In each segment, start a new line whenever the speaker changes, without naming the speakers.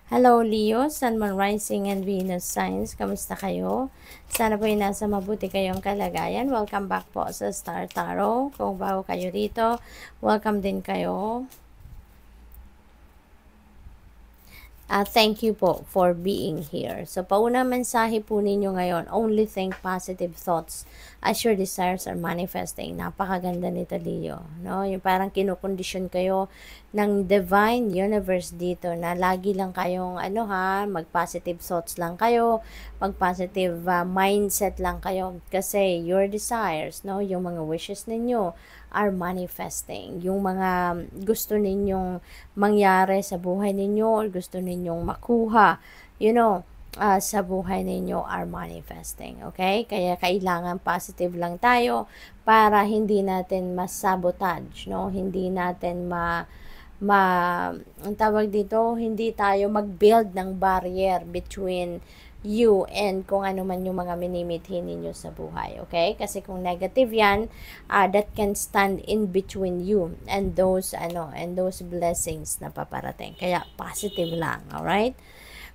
Hello Leo, Sun, Moon, Rising, and Venus signs. Kamusta kayo? Sana po ay nasa mabuti kayong kalagayan. Welcome back po sa Star Tarot. Kung bago kayo dito, welcome din kayo. Thank you po for being here. So, paunang mensahe po ninyo ngayon, only think positive thoughts as your desires are manifesting. Napakaganda nito, Leo. No? Yung parang kinukondisyon kayo ng divine universe dito na lagi lang kayong, mag-positive thoughts lang kayo, mag-positive mindset lang kayo. Kasi your desires, no? Yung mga wishes ninyo, are manifesting. Yung mga gusto ninyong mangyari sa buhay ninyo or gusto ninyong makuha, sa buhay ninyo are manifesting. Okay? Kaya kailangan positive lang tayo para hindi natin masabotage, no? Hindi natin ang tawag dito, hindi tayo mag-build ng barrier between you and kung ano man yung mga minimithi ninyo sa buhay, okay? Kasi kung negative yan, that can stand in between you and those blessings na paparating. Kaya positive lang, alright?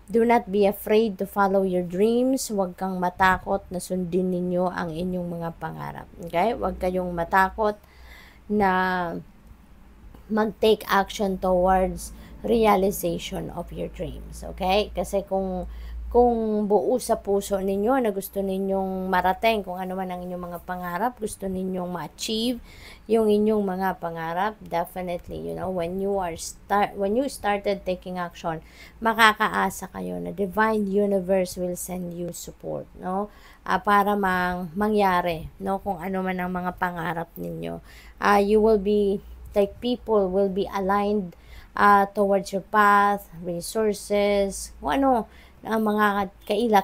Do not be afraid to follow your dreams. Huwag kang matakot na sundin ninyo ang inyong mga pangarap, okay? Huwag kayong matakot na mag-take action towards realization of your dreams, okay? Kasi kung buo sa puso ninyo na gusto ninyong marating kung ano man ang inyong mga pangarap, gusto ninyong ma-achieve yung inyong mga pangarap, definitely, when you started taking action, makakaasa kayo na divine universe will send you support, no? Para mangyari, no? Kung ano man ang mga pangarap ninyo. You will be, like, people will be aligned towards your path, resources, kung ano ang mga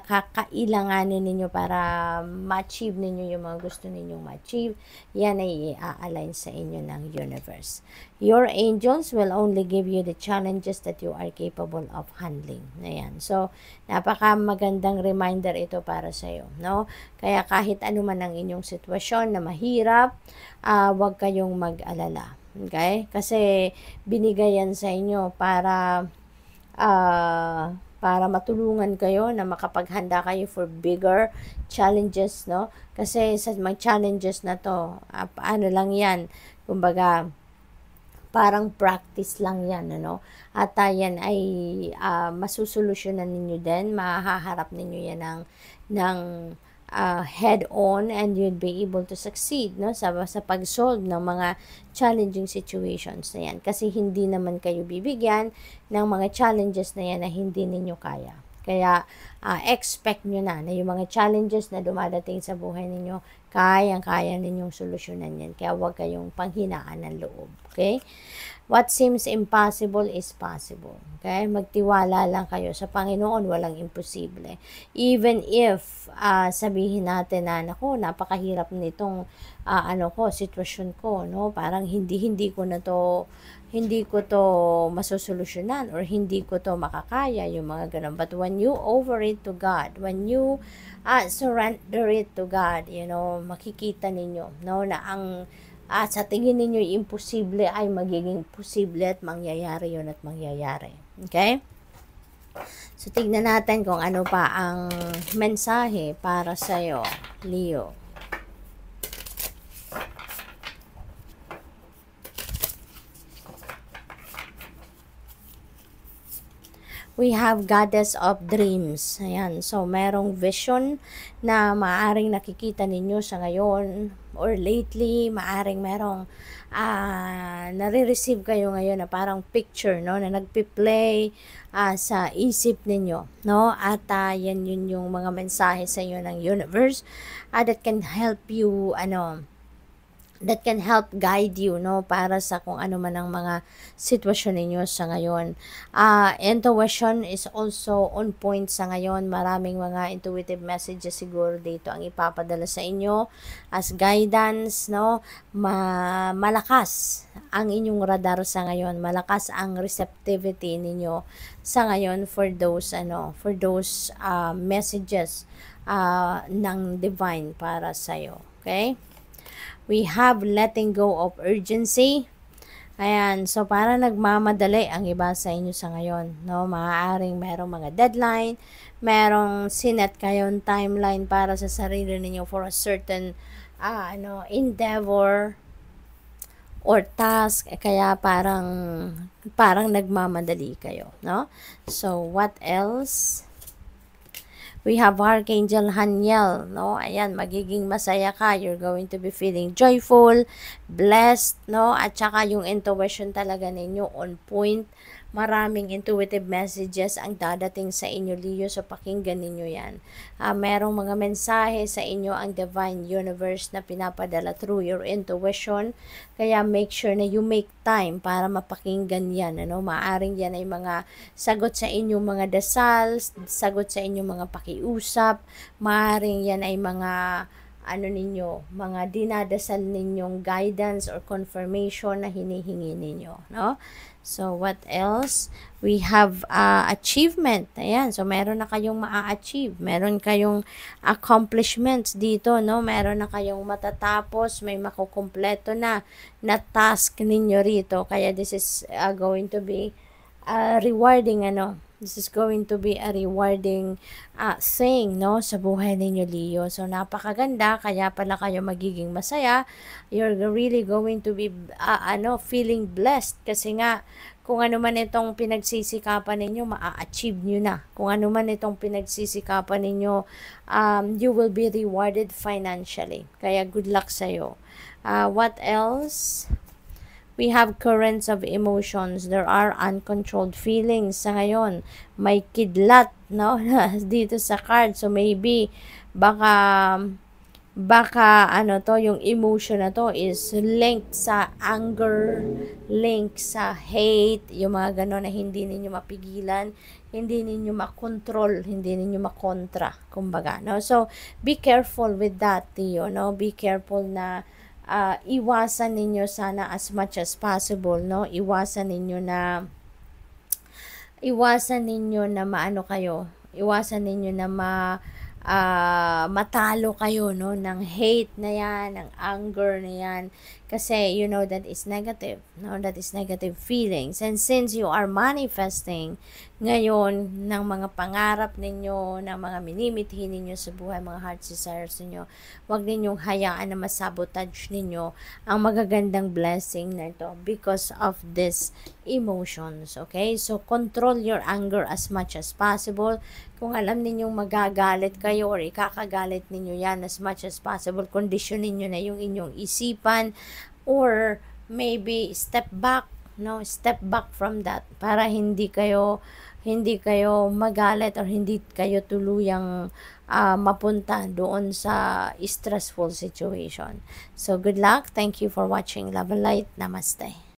kakailanganin ninyo para ma-achieve ninyo yung mga gusto ninyong ma-achieve, yan ay i-align sa inyo ng universe. Your angels will only give you the challenges that you are capable of handling. Ayan. So, napaka magandang reminder ito para sa iyo, no? Kaya kahit ano man ang inyong sitwasyon na mahirap, huwag kayong mag-alala. Okay? Kasi binigay yan sa inyo para matulungan kayo na makapaghanda kayo for bigger challenges, no? Kasi sa mga challenges na to, paano lang yan, kumbaga, parang practice lang yan, ano? At yan ay masusolusyonan ninyo din, mahaharap ninyo yan ng head on, and you'll be able to succeed, no, sa pag-solve ng mga challenging situations na yan, kasi hindi naman kayo bibigyan ng mga challenges na yan na hindi ninyo kaya. Kaya expect nyo na yung mga challenges na dumadating sa buhay ninyo, kayang-kaya ninyong solusyonan yan. Kaya huwag kayong panghinaan ng loob. Okay? What seems impossible is possible. Okay? Magtiwala lang kayo sa Panginoon, walang imposible. Even if sabihin natin na, naku, napakahirap nitong sitwasyon ko, no? Parang hindi ko to masosolusyonan or hindi ko to makakaya, yung mga ganun. But when you offer it to God, when you surrender it to God, makikita ninyo, no, na ang sa tingin ninyo imposible ay magiging posible at mangyayari yun at mangyayari. Okay? So, tignan natin kung ano pa ang mensahe para sa'yo, Leo. We have Goddess of Dreams. Ayan. So, merong vision na maaring nakikita ninyo sa ngayon or lately. Maaring merong nare-receive kayo ngayon na parang picture, no, na nagpi-play sa isip ninyo, no? At yan yun yung mga mensahe sa inyo ng universe that can help you, that can help guide you, no, para sa kung ano man ang mga sitwasyon ninyo sa ngayon. Intuition is also on point sa ngayon. Maraming mga intuitive messages siguro dito ang ipapadala sa inyo as guidance, no. Malakas ang inyong radar sa ngayon. Malakas ang receptivity ninyo sa ngayon for those messages ng divine para sa iyo. Okay? We have letting go of urgency. Ayan, so para nagmamadali ang iba sa inyo sa ngayon, no? Maaaring merong mga deadline, merong sinet kayong timeline para sa sarili ninyo for a certain endeavor or task, kaya parang nagmamadali kayo, no? So what else? We have Archangel Haniel, no? Ayan, magiging masaya ka. You're going to be feeling joyful, blessed, no? At saka yung intuition talaga ninyo on point. Maraming intuitive messages ang dadating sa inyo, Leo. So, pakinggan ninyo yan. Merong mga mensahe sa inyo ang Divine Universe na pinapadala through your intuition. Kaya make sure na you make time para mapakinggan yan. Ano? Maaring yan ay mga sagot sa inyong mga dasal, sagot sa inyong mga pakiusap. Maaring yan ay mga mga dinadasal ninyong guidance or confirmation na hinihingi ninyo, no? So, what else? We have achievement. Ayan, so meron na kayong maa-achieve. Meron kayong accomplishments dito, no? Meron na kayong matatapos, may makukumpleto na task ninyo rito. Kaya this is going to be rewarding, this is going to be a rewarding thing, no, sa buhay ninyo, Leo. So, napakaganda, kaya pala kayo magiging masaya. You're really going to be, feeling blessed. Kasi nga, kung ano man itong pinagsisikapan ninyo, maa-achieve nyo na. Kung ano man itong pinagsisikapan ninyo, you will be rewarded financially. Kaya good luck sa'yo. What else? We have currents of emotions. There are uncontrolled feelings sa ngayon. May kidlat, no? Dito sa card. So, maybe, baka yung emotion na to is linked sa anger, linked sa hate, yung mga gano'n na hindi ninyo mapigilan, hindi ninyo makontrol, hindi ninyo makontra, kumbaga, no? So, be careful with that, Theo, no? Be careful na iwasan ninyo sana as much as possible, no? Iwasan ninyo na maano kayo, iwasan ninyo na matalo kayo, no, ng hate na yan, ng anger na yan, kasi you know that is negative, no, that is negative feelings. And since you are manifesting ngayon ng mga pangarap ninyo, ng mga minimithi ninyo sa buhay, mga heart desires ninyo, huwag ninyong hayaan na masabotage ninyo ang magagandang blessing na ito because of this emotions, okay? So, control your anger as much as possible. Kung alam ninyong magagalit kayo or ikakagalit ninyo yan, as much as possible, kondisyonin nyo na yung inyong isipan, or maybe step back, no? Step back from that para hindi kayo magalit or hindi kayo tuluyang mapunta doon sa stressful situation. So, good luck. Thank you for watching Love and Light. Namaste.